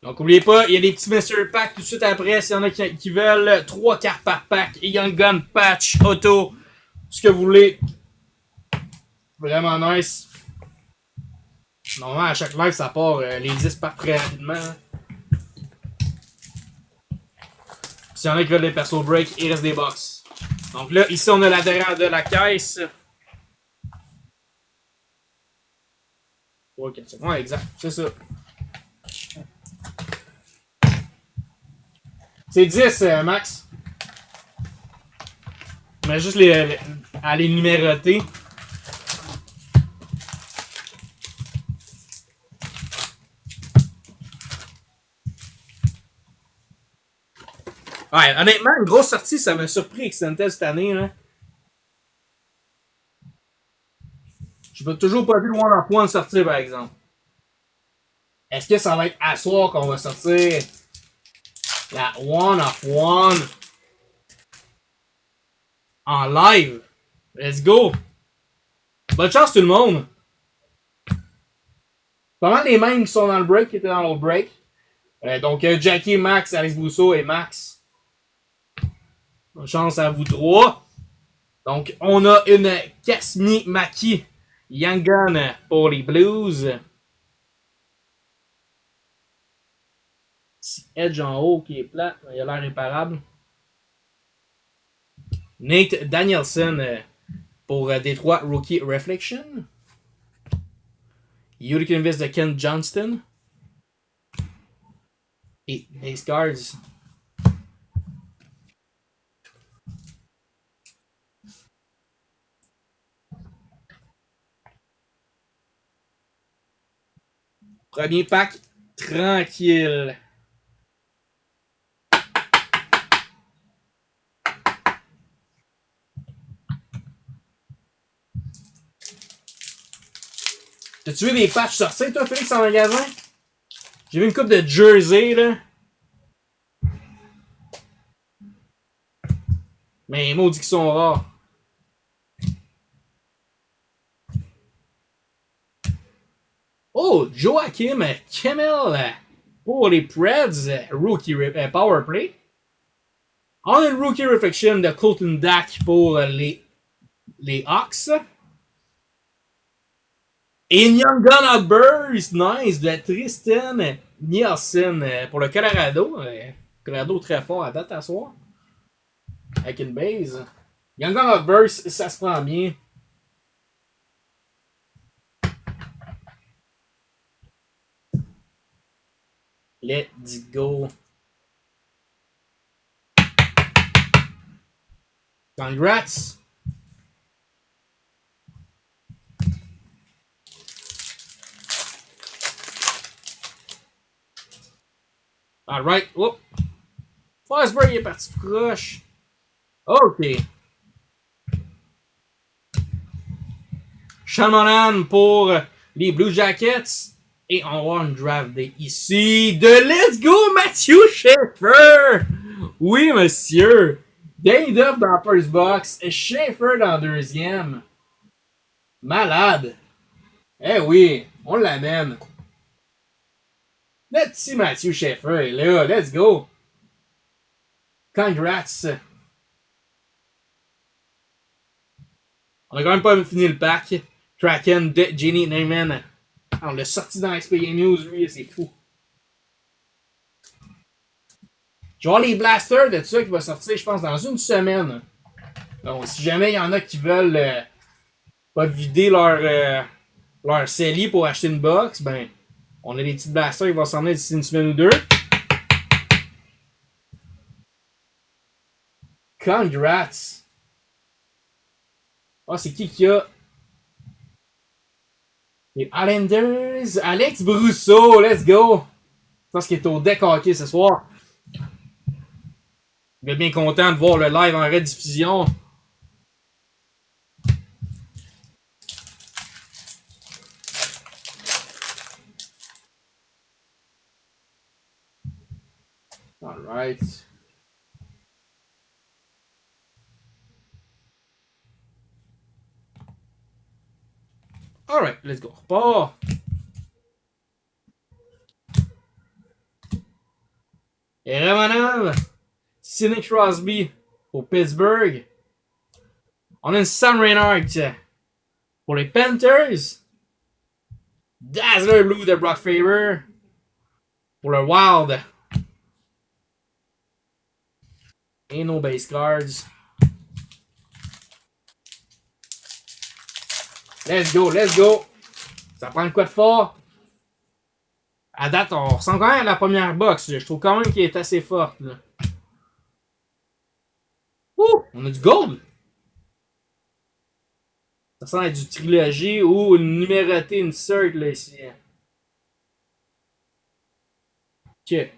Donc, n'oubliez pas, il y a des petits mystery packs tout de suite après. S'il y en a qui veulent 3 cartes par pack. Et Young Gun, patch, auto, ce que vous voulez. Vraiment nice. Normalement, à chaque live, ça part les 10 partent très rapidement. S'il y en a qui veulent des perso break, il reste des box. Donc là, ici, on a l'adhérent de la caisse. Ouais, exact. C'est ça. C'est 10, Max. Mais juste à les numéroter. Ouais, honnêtement, une grosse sortie, ça m'a surpris Extentel cette année. Là. Je n'ai toujours pas vu le One of One sortir, par exemple. Est-ce que ça va être à soir qu'on va sortir la One of One en live? Let's go! Bonne chance tout le monde! Pas mal les mêmes qui sont dans le break qui étaient dans l'autre break. Donc Jackie, Max, Alex Brousseau et Max. Bonne chance à vous trois. Donc on a une Kasmi Maki Young Gun pour les Blues. Edge en haut qui est plat, il a l'air réparable. Nate Danielson pour Détroit Rookie Reflection. Hurricane Invis de Ken Johnston. Et Ace Cards. Premier pack tranquille. T'as-tu vu des patchs sortir, toi, Félix, en magasin? J'ai vu une coupe de jersey, là. Mais les maudits qui sont rares. Oh, Joachim Kemmel pour les Preds, Rookie Power Play. On a une Rookie Reflection de Colton Dak pour les Hawks. Et une Young Gun of Burst, nice, de Tristan Nielsen pour le Colorado. Colorado très fort à date à soir. Avec une base. Young Gun of Burst, ça se prend bien. Let's go. Congrats. Alright. Whoop. Fosbury est parti tout croche. OK. Sean Monahan pour les Blue Jackets. Et on va avoir une draft day ici de Let's Go Matthew Schaefer. Oui, monsieur. Dane Duff dans la first box. Schaefer dans la deuxième. Malade. Eh oui, on l'amène. Le petit Matthew Schaefer est là. Let's go. Congrats. On a quand même pas fini le pack. Kraken de Jenny Neyman. On l'a sorti dans XP News, lui, c'est fou. Je vais avoir les blasters de ça qui va sortir, je pense, dans une semaine. Donc, si jamais il y en a qui veulent pas vider leur CELI pour acheter une box, ben, on a des petits blasters qui vont s'en venir d'ici une semaine ou deux. Congrats! Ah, c'est qui a? Les Islanders. Alex Brousseau, let's go! Je pense qu'il est au deck hockey ce soir. Je vais bien content de voir le live en rediffusion. Alright. Alright, let's go. Repart. Et Romanov, Sidney Crosby pour Pittsburgh. On a une Sam Reinhart pour les Panthers. Dazzler Blue de Brock Faber pour le Wild. Et nos base cards. Let's go, let's go. Ça prend quoi de fort? À date, on ressent quand même la première box. Je trouve quand même qu'elle est assez forte. Là. Ouh, on a du gold. Ça ressemble à du trilogie ou une numérotée insert là ici. Ok.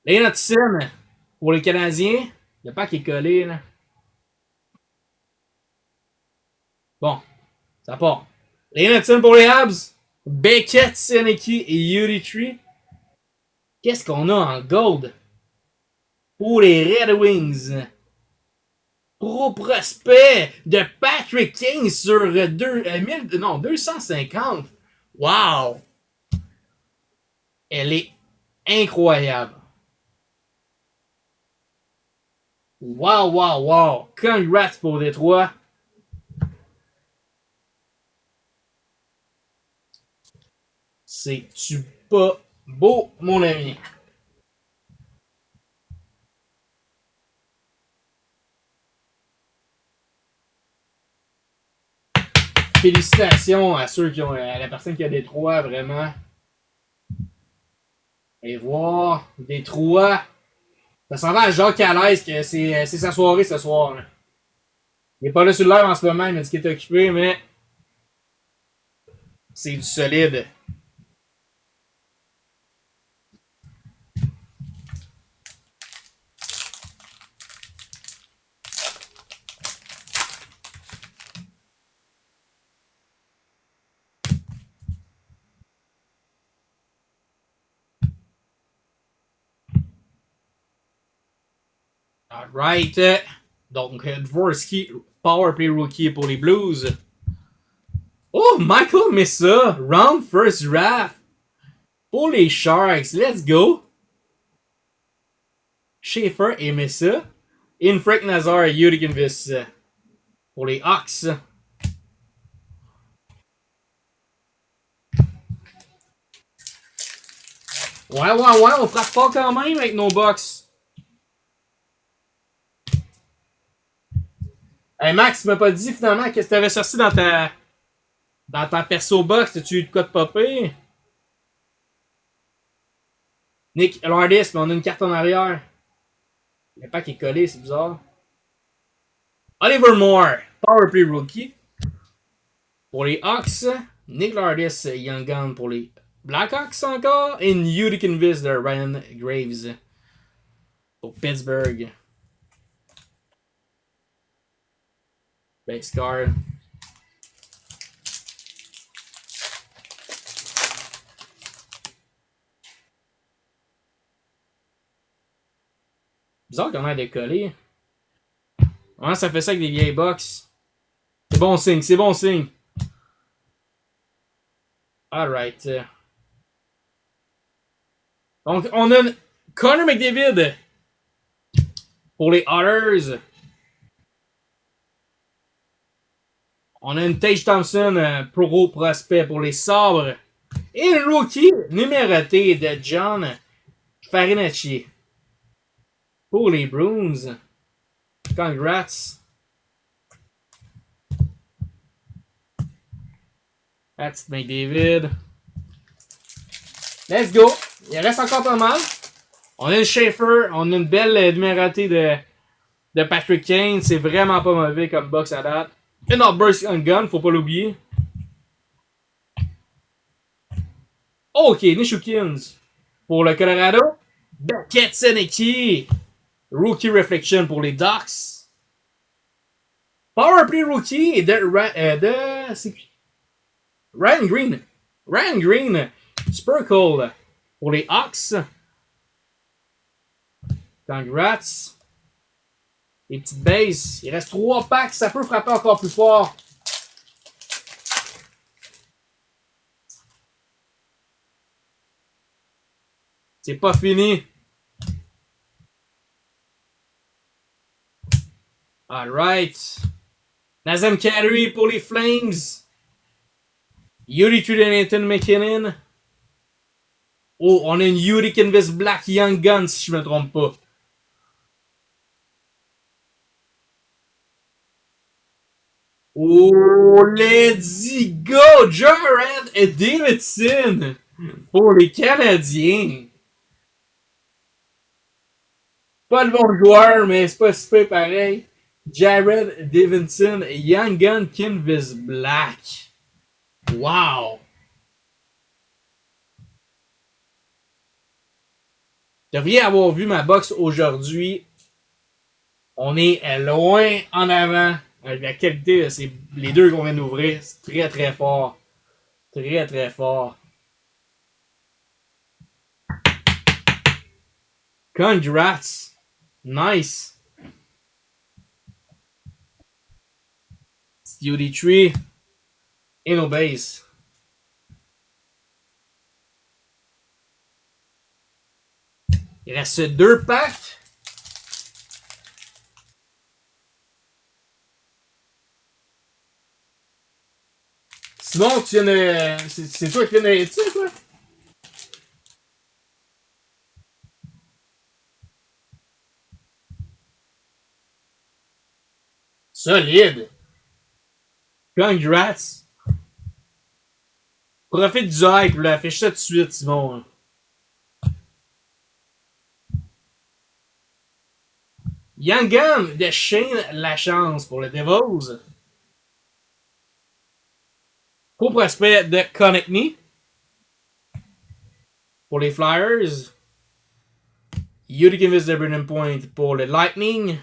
Lane Hudson pour les Canadiens. Le pack est collé là. Bon, ça part. Lane Hudson pour les Habs. Beckett, Seneki et Yuri Tree. Qu'est-ce qu'on a en gold? Pour les Red Wings. Pro prospect de Patrick King sur 250. Wow! Elle est incroyable. Wow, wow, wow. Congrats pour Détroit. C'est-tu pas beau, mon ami? Félicitations à ceux qui ont, à la personne qui a Détroit, vraiment. Et voir Détroit. Ça s'en va à Jacques Calais que c'est sa soirée ce soir. Là. Il est pas là sur le live en ce moment, il m'a dit qu'il est occupé, mais c'est du solide. Alright. Donc, Dvorsky, Powerplay Rookie pour les Blues. Oh, Michael Missa, round first draft pour les Sharks. Let's go. Schaefer et Missa. Infrek Nazar et Yurikinvis pour les Hawks. Ouais, on frappe pas quand même avec nos box. Hey Max, tu m'as pas dit finalement qu'est-ce que t'avais sorti dans ta perso box. T'as-tu eu de quoi de popper? Nick Lardis, mais on a une carte en arrière. Le pack est collé, c'est bizarre. Oliver Moore, Powerplay Rookie. Pour les Hawks, Nick Lardis, Young Gun pour les Blackhawks encore. Et Utic Invis de Ryan Graves pour Pittsburgh. Base card. Bizarre qu'on a décollé. Ouais, ça fait ça avec des vieilles box. C'est bon signe, c'est bon signe. Alright. Donc, on a Connor McDavid pour les Otters. On a une Tage Thompson Pro Prospect pour les Sabres. Et une rookie numéroté de John Farinacci pour les Bruins. Congrats. That's McDavid. Let's go. Il reste encore pas mal. On a une Schaefer. On a une belle numérotée de Patrick Kane. C'est vraiment pas mauvais comme box à date. Une Outburst on Gun, faut pas l'oublier. Ok, Nishukins pour le Colorado. Beckett Seneki. Rookie Reflection pour les Ducks. Powerplay Rookie de Ryan Green. Ryan Green. Spurkle pour les Hawks. Congrats. Les petites bases. Il reste 3 packs. Ça peut frapper encore plus fort. C'est pas fini. Alright. Nazem Kadri pour les Flames. Yuri Nathan McKinnon. Oh, on a une Yuri Canvas Black Young Gun, si je me trompe pas. Oh, let's go! Jared et Davidson pour les Canadiens. Pas le bon joueur, mais c'est pas super pareil. Jared Davidson, Young Gun Canvas Black. Wow! Vous devriez avoir vu ma box aujourd'hui. On est loin en avant. La qualité, c'est les deux qu'on vient d'ouvrir. C'est très très fort. Très très fort. Congrats. Nice. Study Tree. Et nos base. Il reste 2 packs. Sinon, tu viens de. C'est toi qui viens de. Tu sais quoi? Solide. Congrats. Profite du hype, là. Fais ça tout de suite, Simon. Young Gun de Shane Lachance pour le Devils. Pour prospect de Connect Me. Pour les Flyers. Yuri Canvas de Burning Point pour le Lightning.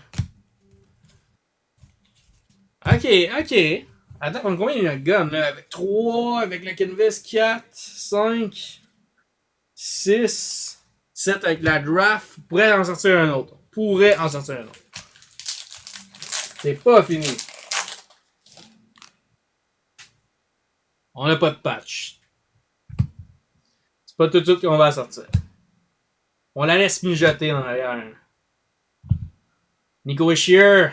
Ok, ok. Attends, on a combien il y a de gun là? Avec 3, avec le Canvas 4, 5, 6, 7 avec la draft. Pourrait en sortir un autre. Pourrait en sortir un autre. C'est pas fini. On n'a pas de patch. C'est pas tout de suite qu'on va sortir. On la laisse mijoter en arrière. Nico Hischier.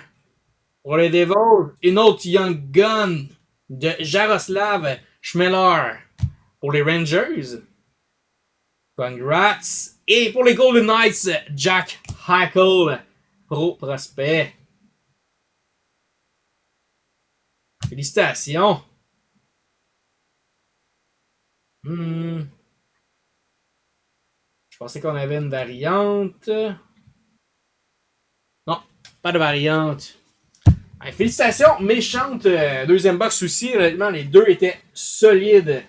Pour les Devils, une autre Young Gun de Jaroslav Schmeller. Pour les Rangers. Congrats. Et pour les Golden Knights, Jack Eichel. Pro prospect. Félicitations. Je pensais qu'on avait une variante. Non, pas de variante. Hey, félicitations, méchante deuxième box aussi. Honnêtement, les deux étaient solides.